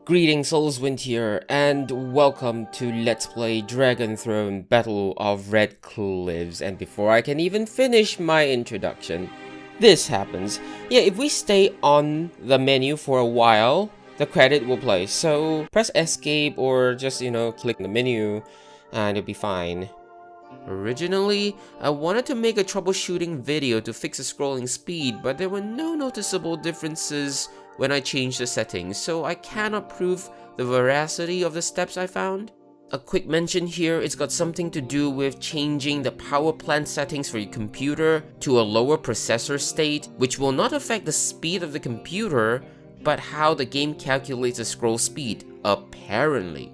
Greetings Soulswind here, and welcome to Let's Play Dragon Throne Battle of Red Cliffs. And before I can even finish my introduction, this happens. Yeah, if we stay on the menu for a while, the credit will play. So press escape or just, click the menu and it'll be fine. Originally, I wanted to make a troubleshooting video to fix the scrolling speed, but there were no noticeable differences when I changed the settings, so I cannot prove the veracity of the steps I found. A quick mention here, it's got something to do with changing the power plant settings for your computer to a lower processor state, which will not affect the speed of the computer, but how the game calculates the scroll speed, apparently.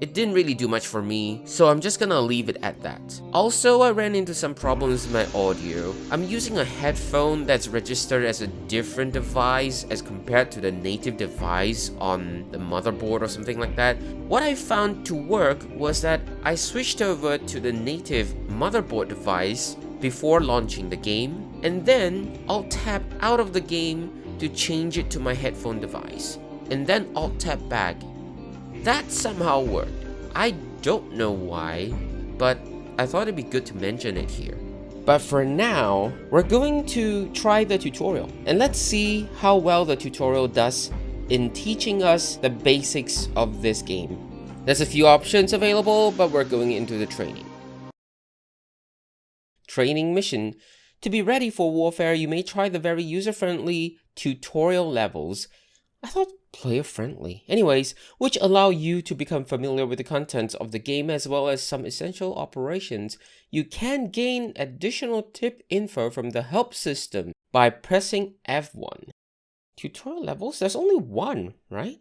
It didn't really do much for me, so I'm just gonna leave it at that. Also, I ran into some problems with my audio. I'm using a headphone that's registered as a different device as compared to the native device on the motherboard or something like that. What I found to work was that I switched over to the native motherboard device before launching the game, and then I'll tap out of the game to change it to my headphone device, and then I'll tap back. That somehow worked. I don't know why, but I thought it'd be good to mention it here. But for now, we're going to try the tutorial, and let's see how well the tutorial does in teaching us the basics of this game. There's a few options available, but we're going into the training. Training mission. To be ready for warfare, you may try the very user-friendly tutorial levels. I thought player-friendly. Anyways, which allow you to become familiar with the contents of the game as well as some essential operations. You can gain additional tip info from the help system by pressing F1. Tutorial levels? There's only one, right?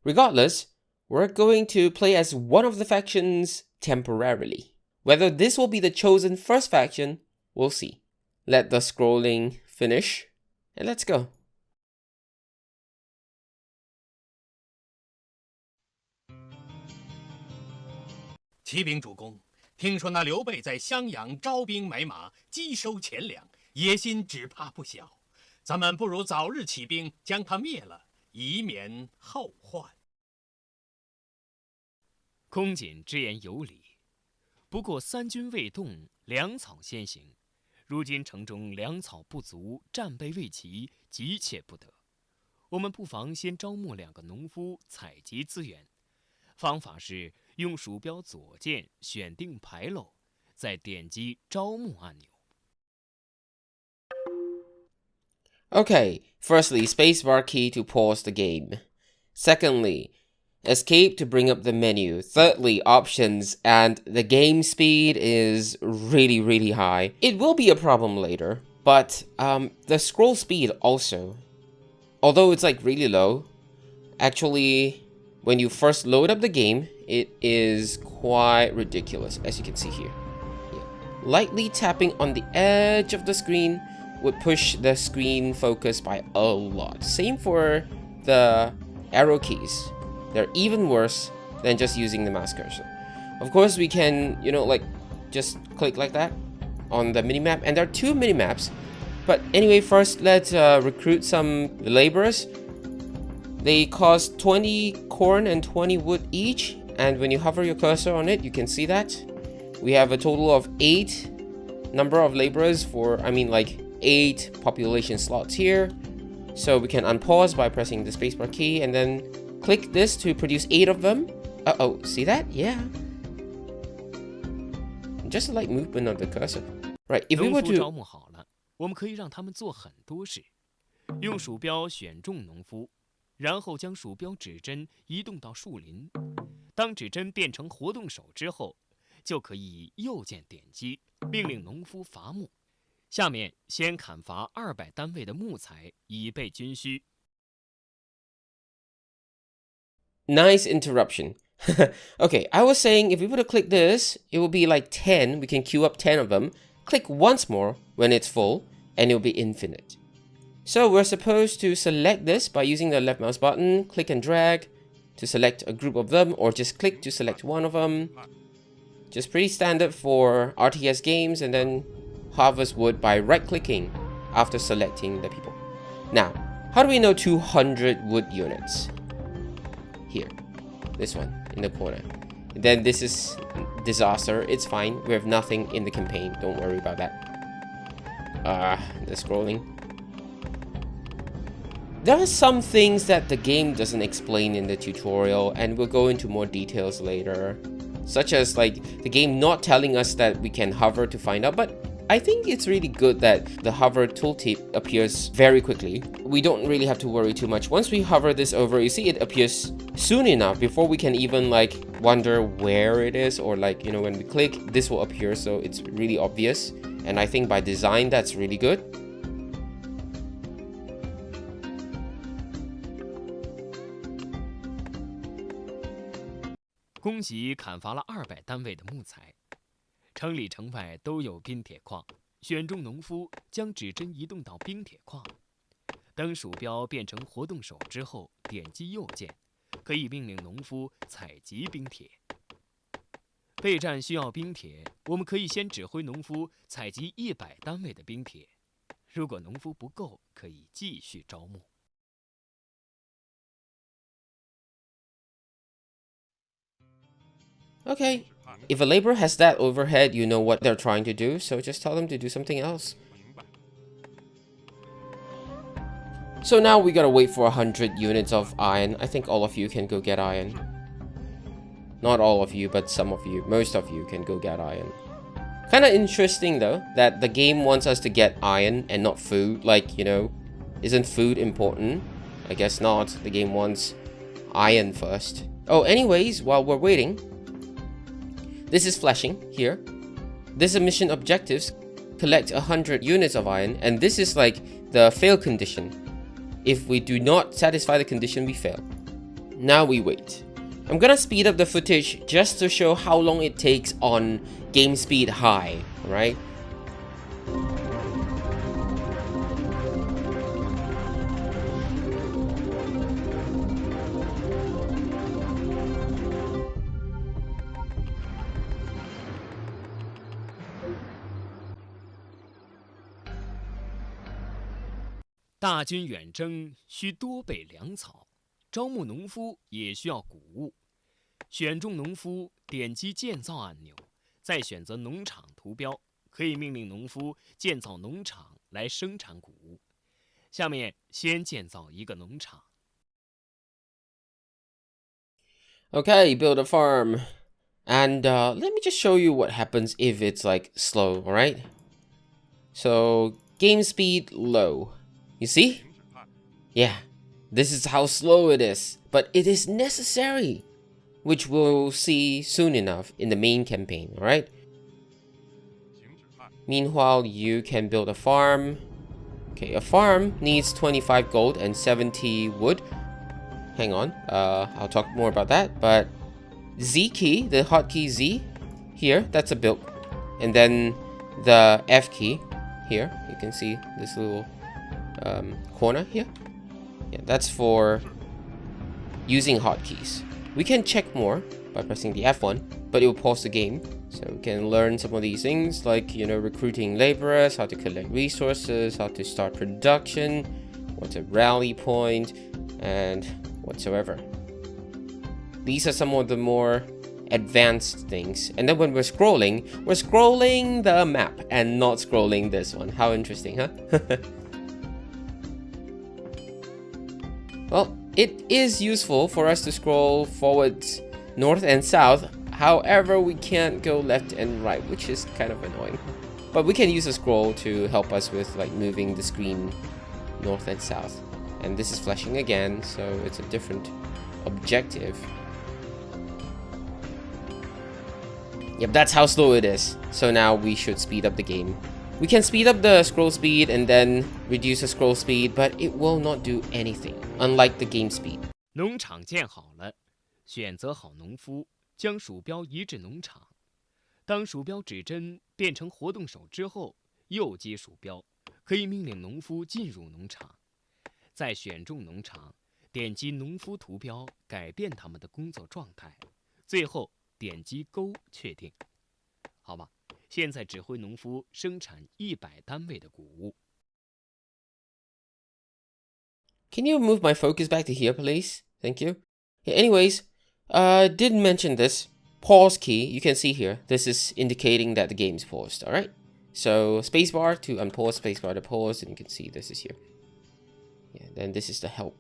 Regardless, we're going to play as one of the factions temporarily. Whether this will be the chosen first faction, we'll see. Let the scrolling finish, and let's go. 启禀主公，听说那刘备在襄阳招兵买马，积收钱粮，野心只怕不小。咱们不如早日起兵，将他灭了，以免后患。公瑾之言有理，不过三军未动，粮草先行。如今城中粮草不足，战备未齐，急切不得。我们不妨先招募2个农夫，采集资源。方法是 用鼠标左键选定牌楼，再点击招募按钮。 Okay, firstly, spacebar key to pause the game. Secondly, escape to bring up the menu. Thirdly, options, and the game speed is really high. It will be a problem later, but the scroll speed also, although it's like really low, actually when you first load up the game, it is quite ridiculous, as you can see here. Yeah. Lightly tapping on the edge of the screen would push the screen focus by a lot. Same for the arrow keys. They're even worse than just using the mouse cursor. Of course, we can, just click like that on the minimap. And there are 2 minimaps. But anyway, first let's recruit some laborers. They cost 20 corn and 20 wood each, and when you hover your cursor on it, you can see that. We have a total of 8 number of laborers for, 8 population slots here. So we can unpause by pressing the spacebar key and then click this to produce 8 of them. Uh-oh, see that? Yeah. Just a light movement of the cursor. Right, if we were 农夫招 to... 募好了，我们可以让他们做很多事。用鼠标选中农夫， 然后将鼠标指针移动到树林，当指针变成活动手之后，就可以右键点击，命令农夫伐木。下面先砍伐200单位的木材，以备军需。 Nice interruption. Okay, I was saying if we were to click this, it will be like 10. We can queue up 10 of them. Click once more when it's full, and it will be infinite. So we're supposed to select this by using the left mouse button, click and drag to select a group of them, or just click to select one of them. Just pretty standard for RTS games, and then harvest wood by right-clicking after selecting the people. Now, how do we know 200 wood units? here. This one in the corner. Then this is disaster. It's fine. We have nothing in the campaign. Don't worry about that. The scrolling. There are some things that the game doesn't explain in the tutorial, and we'll go into more details later. Such as like the game not telling us that we can hover to find out, but I think it's really good that the hover tooltip appears very quickly. We don't really have to worry too much. Once we hover this over, you see it appears soon enough before we can even like wonder where it is, or like, you know, when we click, this will appear, so it's really obvious. And I think by design, that's really good.恭喜砍伐了200单位的木材，城里城外都有冰铁矿。选中农夫，将指针移动到冰铁矿。当鼠标变成活动手之后，点击右键，可以命令农夫采集冰铁。备战需要冰铁，我们可以先指挥农夫采集100单位的冰铁。如果农夫不够，可以继续招募。Okay, if a laborer has that overhead, you know what they're trying to do, so just tell them to do something else. So now we gotta wait for 100 units of iron. I think all of you can go get iron. Not all of you, but some of you, most of you can go get iron. Kinda interesting though, that the game wants us to get iron and not food. Like, you know, isn't food important? I guess not. The game wants iron first. Oh, anyways, while we're waiting, this is flashing here. This is mission objectives. Collect 100 units of iron, and this is like the fail condition. If we do not satisfy the condition, we fail. Now we wait. I'm gonna speed up the footage just to show how long it takes on game speed high, right? "大军远征需多备粮草，招募农夫也需要谷物。选中农夫，点击建造按钮，再选择农场图标，可以命令农夫建造农场来生产谷物。下面先建造一个农场。Okay, build a farm. And let me just show you what happens if it's like slow, alright? So, game speed low. You see? Yeah, this is how slow it is. But it is necessary, which we'll see soon enough in the main campaign, alright? Meanwhile, you can build a farm. Okay, a farm needs 25 gold and 70 wood. Hang on, I'll talk more about that, but Z key, the hotkey Z, here, that's a build. And then the F key, here, you can see this little corner here. Yeah, that's for using hotkeys. We can check more by pressing the F1, but it will pause the game. So we can learn some of these things like, you know, recruiting laborers, how to collect resources, how to start production, what's a rally point, and whatsoever. These are some of the more advanced things. And then when we're scrolling the map and not scrolling this one. How interesting, huh? Well, it is useful for us to scroll forwards, north and south. However, we can't go left and right, which is kind of annoying. But we can use a scroll to help us with like moving the screen north and south. And this is flashing again, so it's a different objective. Yep, that's how slow it is. So now we should speed up the game. We can speed up the scroll speed and then reduce the scroll speed, but it will not do anything, unlike the game speed. 农场建好了，选择好农夫，将鼠标移至农场。当鼠标指针变成活动手之后，右击鼠标，可以命令农夫进入农场。再选中农场，点击农夫图标，改变他们的工作状态。最后点击勾确定。好吧，现在指挥农夫生产100单位的谷物。Can you move my focus back to here, please? Thank you. Yeah, anyways, did mention this. Pause key, you can see here, this is indicating that the game's paused, alright? So, spacebar to unpause, spacebar to pause, and you can see this is here. Yeah, then this is the help,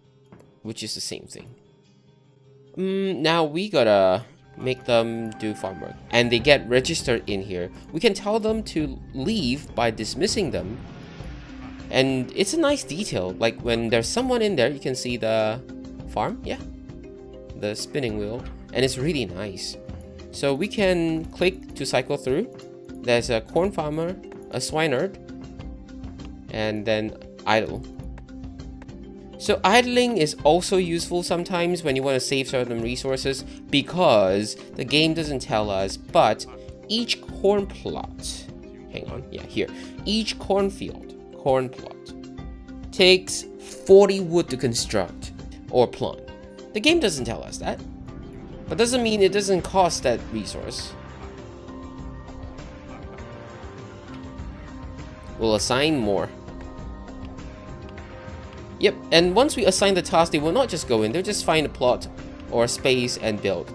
which is the same thing. Now we gotta make them do farm work, and they get registered in here. We can tell them to leave by dismissing them, and it's a nice detail. Like when there's someone in there, you can see the farm, yeah, the spinning wheel, and it's really nice. So we can click to cycle through. There's a corn farmer, a swineherd, and then idle. So idling is also useful sometimes when you want to save certain resources, because the game doesn't tell us, but each corn plot, hang on, yeah, here, each corn plot takes 40 wood to construct or plant. The game doesn't tell us that, but doesn't mean it doesn't cost that resource. We'll assign more. Yep, and once we assign the task, they will not just go in, they'll just find a plot or a space and build.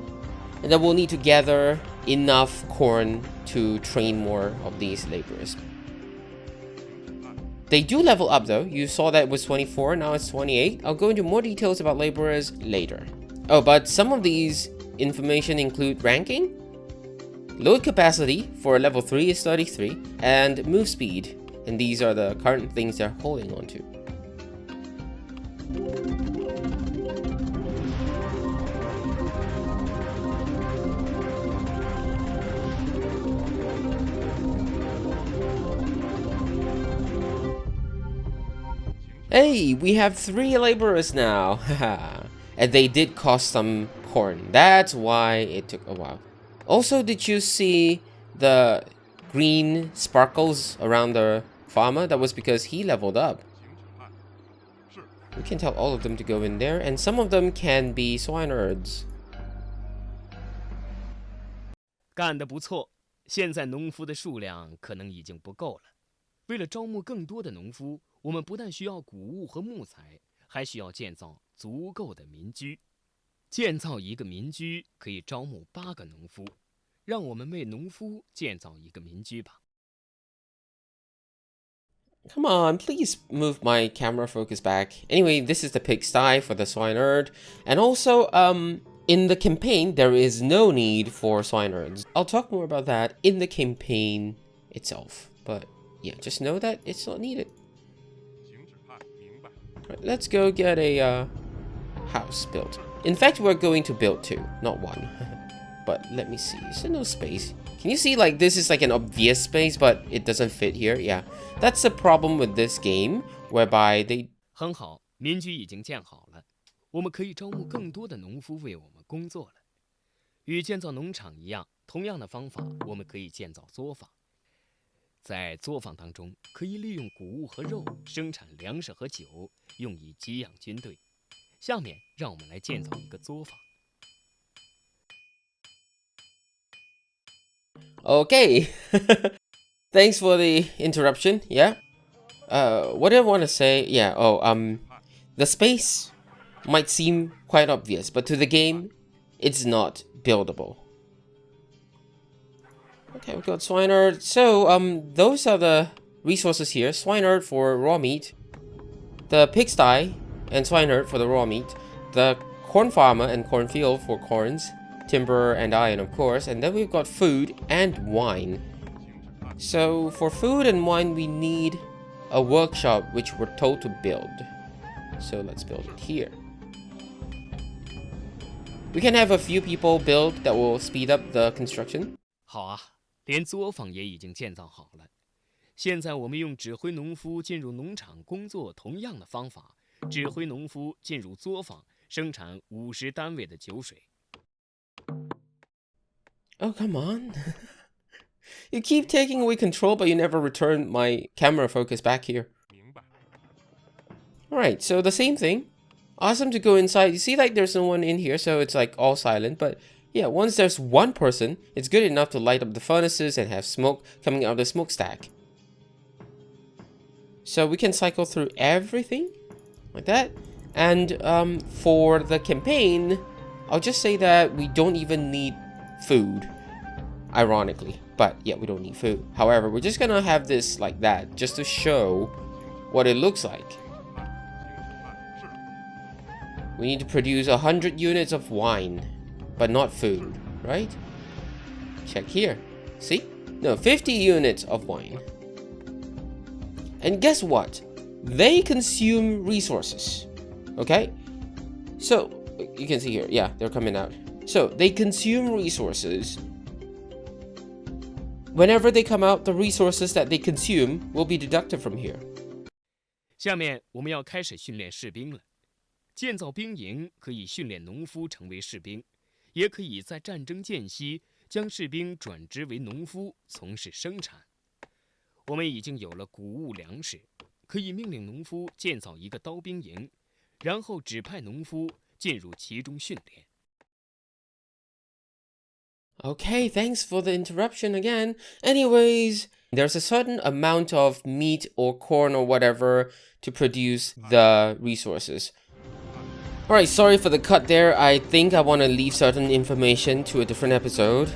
And then we'll need to gather enough corn to train more of these laborers. They do level up though. You saw that it was 24, now it's 28. I'll go into more details about laborers later. Oh, but some of these information include ranking, load capacity for level 3 is 33, and move speed. And these are the current things they're holding on to. Hey, we have 3 laborers now. And they did cost some corn. That's why it took a while. Also, did you see the green sparkles around the farmer? That was because he leveled up. We can tell all of them to go in there, and some of them can be swineherds. 干得不错，现在农夫的数量可能已经不够了。为了招募更多的农夫，我们不但需要谷物和木材，还需要建造足够的民居。建造一个民居可以招募8个农夫，让我们为农夫建造一个民居吧。Come on, please move my camera focus back. Anyway, this is the pigsty for the swineherd. And also, in the campaign, there is no need for swineherds. I'll talk more about that in the campaign itself. But yeah, just know that it's not needed. Right, let's go get a house built. In fact, we're going to build 2, not 1. But let me see, is there no space? Can you see, like, this is like an obvious space, but it doesn't fit here? Yeah, that's the problem with this game, whereby they... 很好，民居已经建好了，我们可以招募更多的农夫为我们工作了。与建造农场一样，同样的方法，我们可以建造作坊。在作坊当中，可以利用谷物和肉生产粮食和酒，用以给养军队。下面，让我们来建造一个作坊。 Okay, thanks for the interruption, yeah? What did I want to say? Yeah, the space might seem quite obvious, but to the game, it's not buildable. Okay, we've got swineherd. So, those are the resources here. Swineherd for raw meat, the pigsty and swineherd for the raw meat, the corn farmer and cornfield for corns, timber and iron, of course, and then we've got food and wine. So for food and wine, we need a workshop which we're told to build. So let's build it here. We can have a few people build that will speed up the construction. 好啊，连作坊也已经建造好了。现在我们用指挥农夫进入农场工作同样的方法，指挥农夫进入作坊生产50单位的酒水。 Oh, come on. You keep taking away control, but you never return my camera focus back here. Alright, so the same thing. Awesome to go inside. You see, like, there's no one in here, so it's, like, all silent. But, yeah, once there's one person, it's good enough to light up the furnaces and have smoke coming out of the smokestack. So we can cycle through everything, like that. And, for the campaign, I'll just say that we don't even need food, ironically. But yeah, we don't need food. However, we're just gonna have this like that, just to show what it looks like. We need to produce 100 units of wine, but not food, right? Check here. See? No, 50 units of wine. And guess what? They consume resources. Okay? So, you can see here. Yeah, they're coming out. So, they consume resources. Whenever they come out, the resources that they consume will be deducted from here. 下面我们要开始训练士兵了。建造兵营可以训练农夫成为士兵，也可以在战争间隙将士兵转职为农夫，从事生产。我们已经有了谷物粮食，可以命令农夫建造一个刀兵营，然后指派农夫进入其中训练。Okay, thanks for the interruption again. Anyways, there's a certain amount of meat or corn or whatever to produce the resources. Alright, sorry for the cut there. I think I want to leave certain information to a different episode.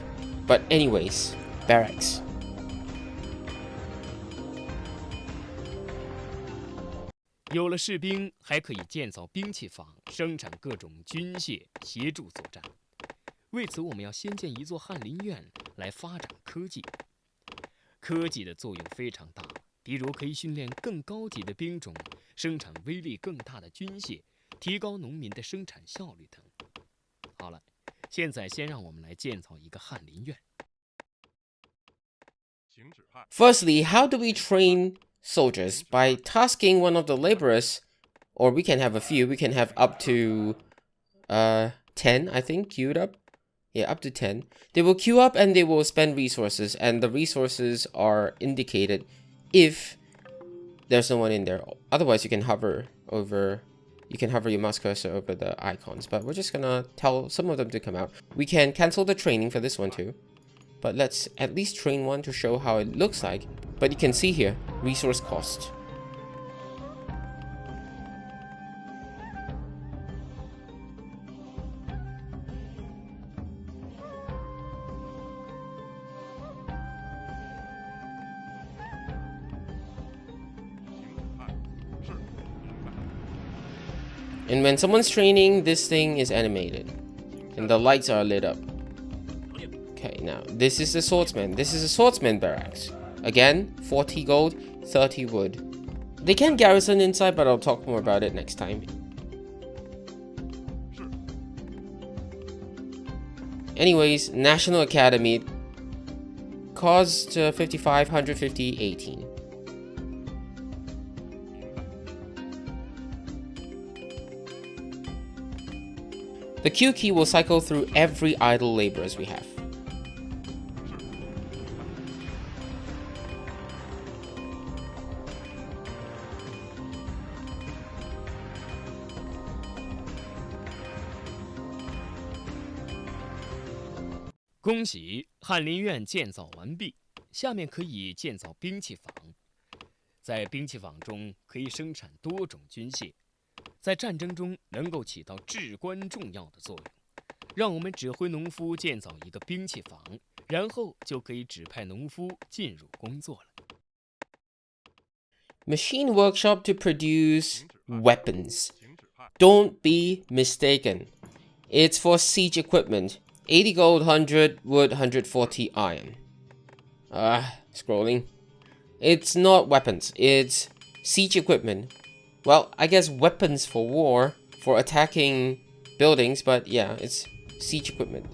But anyways, barracks. 有了士兵，还可以建造兵器坊，生产各种军械，协助作战。为此，我们要先建一座翰林院来发展科技。科技的作用非常大，比如可以训练更高级的兵种，生产威力更大的军械，提高农民的生产效率等。好了，现在先让我们来建造一个翰林院。Firstly, how do we train soldiers? By tasking one of the laborers, or we can have a few. We can have up to 10, I think, queued up. Yeah, up to 10. They will queue up and they will spend resources, and the resources are indicated if there's no one in there. Otherwise, you can hover your mouse cursor over the icons, but we're just gonna tell some of them to come out. We can cancel the training for this one too, but let's at least train one to show how it looks like. But you can see here, resource cost. And when someone's training, this thing is animated. And the lights are lit up. Okay, now, this is the swordsman. This is a swordsman barracks. Again, 40 gold, 30 wood. They can garrison inside, but I'll talk more about it next time. Anyways, National Academy. Cost 55, 150, 18. The Q key will cycle through every idle laborers we have. "恭喜，翰林院建造完毕。下面可以建造兵器坊。在兵器坊中可以生产多种军械，在战争中能够起到至关重要的作用。让我们指挥农夫建造一个兵器坊，然后就可以指派农夫进入工作了。Machine workshop to produce weapons. Don't be mistaken. It's for siege equipment. 80 gold, 100 wood, 140 iron. Scrolling. It's not weapons, it's siege equipment. Well, I guess weapons for war, for attacking buildings, but yeah, it's siege equipment.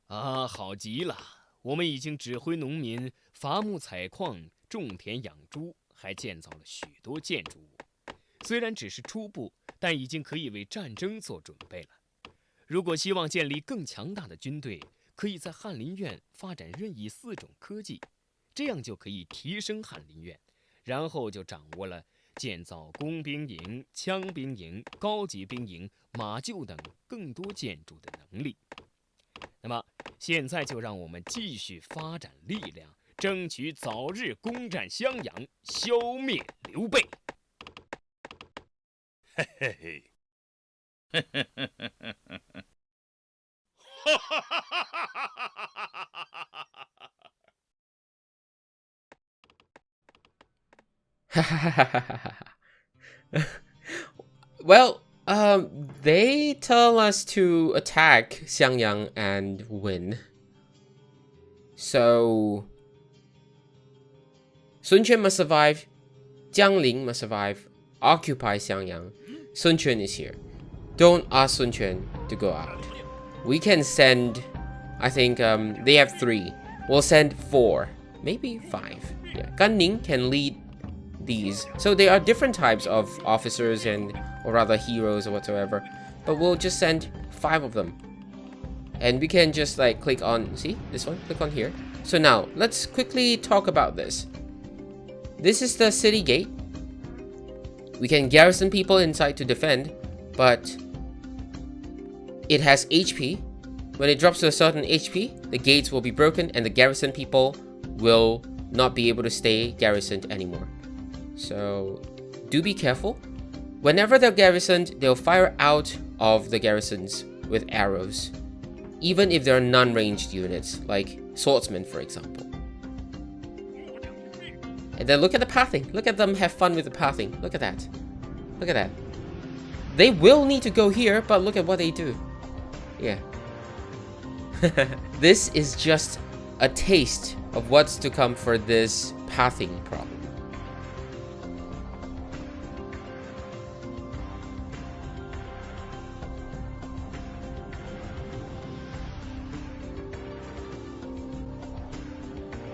好极了！我们已经指挥农民伐木采矿、种田养猪，还建造了许多建筑物。虽然只是初步，但已经可以为战争做准备了。如果希望建立更强大的军队，可以在翰林院发展任意4种科技，这样就可以提升翰林院，然后就掌握了建造工兵营、枪兵营、高级兵营、马厩等更多建筑的能力。那么，现在就让我们继续发展力量，争取早日攻占襄阳，消灭刘备。嘿嘿嘿。Well, they tell us to attack Xiangyang and win. So, Sun Quan must survive, Jiangling must survive, occupy Xiangyang. Sun Quan is here. Don't ask Sun Quan to go out. We can send, I think they have 3. We'll send 4, maybe 5. Yeah, Gan Ning can lead these. So there are different types of officers or rather heroes or whatsoever. But we'll just send 5 of them. And we can just like click on, see this one, click on here. So now let's quickly talk about this. This is the city gate. We can garrison people inside to defend, but it has HP. When it drops to a certain HP, the gates will be broken and the garrison people will not be able to stay garrisoned anymore. So do be careful. Whenever they're garrisoned, they'll fire out of the garrisons with arrows, even if they're non-ranged units, like swordsmen, for example. And then look at the pathing. Look at them have fun with the pathing. Look at that. Look at that. They will need to go here, but look at what they do. Yeah. This is just a taste of what's to come for this pathing problem.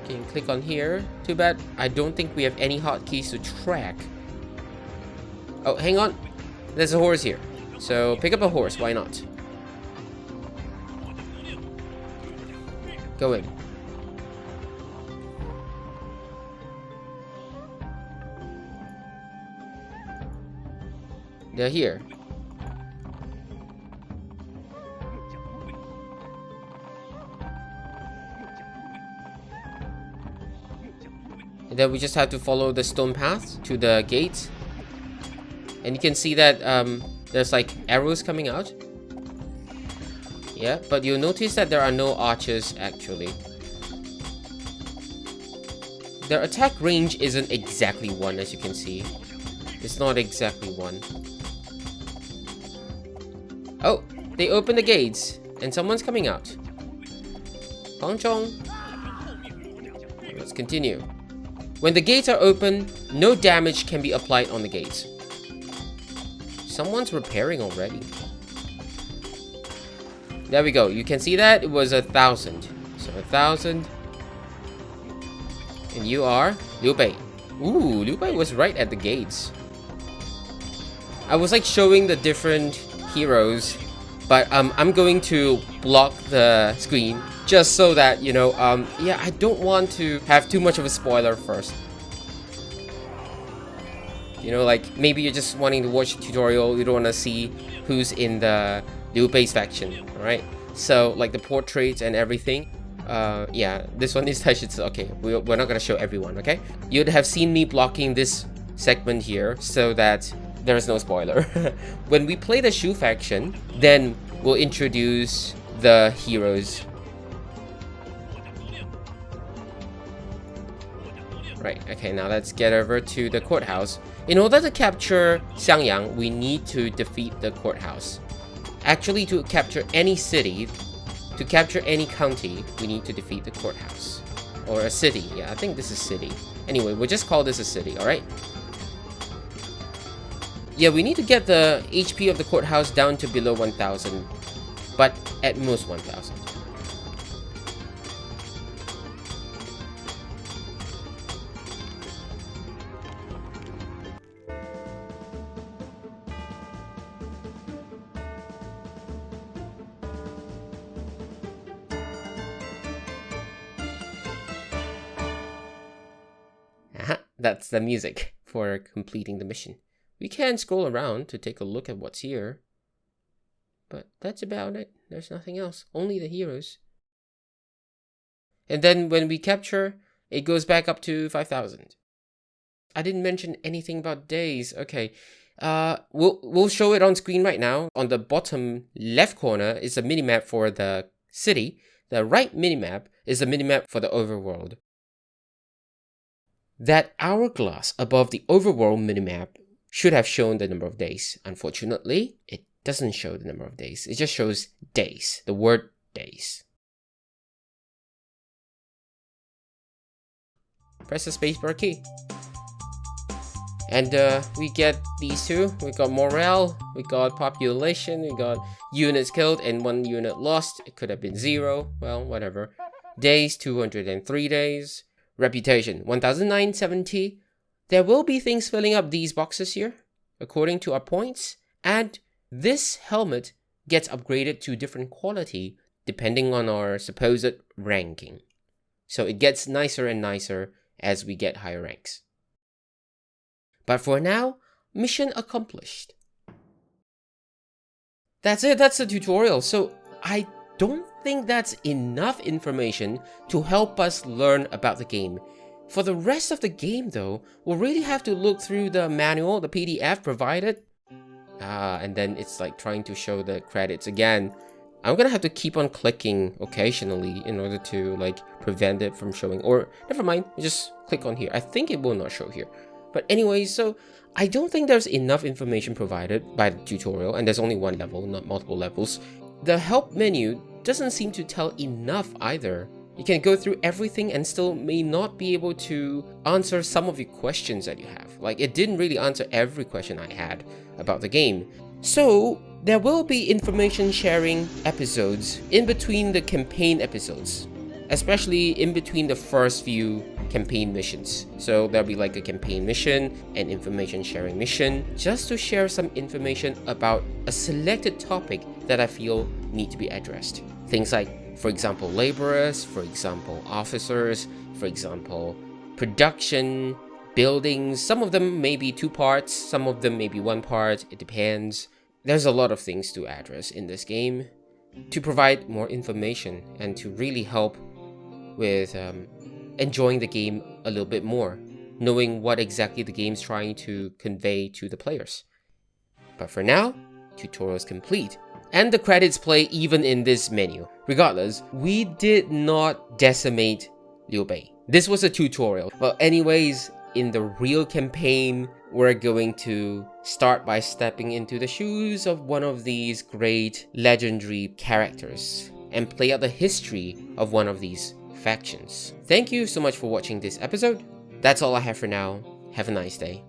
Okay, click on here. Too bad I don't think we have any hotkeys to track. Oh, hang on. There's a horse here. So pick up a horse, why not? Go in. They're here. And then we just have to follow the stone path to the gate. And you can see that there's like arrows coming out. Yeah, but you'll notice that there are no archers actually. Their attack range isn't exactly 1, as you can see. It's not exactly 1. Oh, they open the gates and someone's coming out. Hong Chong. Let's continue. When the gates are open, no damage can be applied on the gates. Someone's repairing already. There we go. You can see that it was 1,000. So 1,000. And you are Liu Bei. Ooh, Liu Bei was right at the gates. I was like showing the different heroes, but I'm going to block the screen just so that, you know, yeah, I don't want to have too much of a spoiler first. You know, like maybe you're just wanting to watch the tutorial, you don't want to see who's in the Liu Bei's faction, alright? So like the portraits and everything, yeah, this one is okay, we're not gonna show everyone, okay? You'd have seen me blocking this segment here so that there is no spoiler. When we play the Shu faction, then we'll introduce the heroes. Right, okay, now let's get over to the courthouse. In order to capture Xiangyang, we need to defeat the courthouse. Actually, to capture any city, to capture any county, we need to defeat the courthouse. Or a city, yeah, I think this is city. Anyway, we'll just call this a city, alright? Yeah, we need to get the HP of the courthouse down to below 1,000, but at most 1,000. Aha, that's the music for completing the mission. We can scroll around to take a look at what's here. But that's about it. There's nothing else. Only the heroes. And then when we capture, it goes back up to 5,000. I didn't mention anything about days. Okay. We'll show it on screen right now. On the bottom left corner is a minimap for the city. The right minimap is a minimap for the overworld. That hourglass above the overworld minimap should have shown the number of days. Unfortunately, it doesn't show the number of days. It just shows days, the word days. Press the spacebar key. And we get these two. We got morale, we got population, we got units killed and 1 unit lost. It could have been 0. Well, whatever. Days, 203 days. Reputation, 1970. There will be things filling up these boxes here, according to our points. And this helmet gets upgraded to different quality depending on our supposed ranking. So it gets nicer and nicer as we get higher ranks. But for now, mission accomplished. That's it, that's the tutorial. So I don't think that's enough information to help us learn about the game. For the rest of the game though, we'll really have to look through the manual, the PDF provided. And then it's like trying to show the credits again. I'm gonna have to keep on clicking occasionally in order to like prevent it from showing. Or never mind, just click on here. I think it will not show here. But anyways, so I don't think there's enough information provided by the tutorial, and there's only one level, not multiple levels. The help menu doesn't seem to tell enough either. You can go through everything and still may not be able to answer some of the questions that you have. Like, it didn't really answer every question I had about the game. So there will be information sharing episodes in between the campaign episodes, especially in between the first few campaign missions. So there'll be like a campaign mission and information sharing mission, just to share some information about a selected topic that I feel need to be addressed. Things like, for example, laborers, for example, officers, for example, production, buildings. Some of them may be 2 parts, some of them may be 1 part, it depends. There's a lot of things to address in this game to provide more information and to really help with enjoying the game a little bit more, knowing what exactly the game's trying to convey to the players. But for now, tutorial is complete, and the credits play even in this menu. Regardless, we did not decimate Liu Bei. This was a tutorial. Well, anyways, in the real campaign, we're going to start by stepping into the shoes of one of these great legendary characters and play out the history of one of these factions. Thank you so much for watching this episode. That's all I have for now. Have a nice day.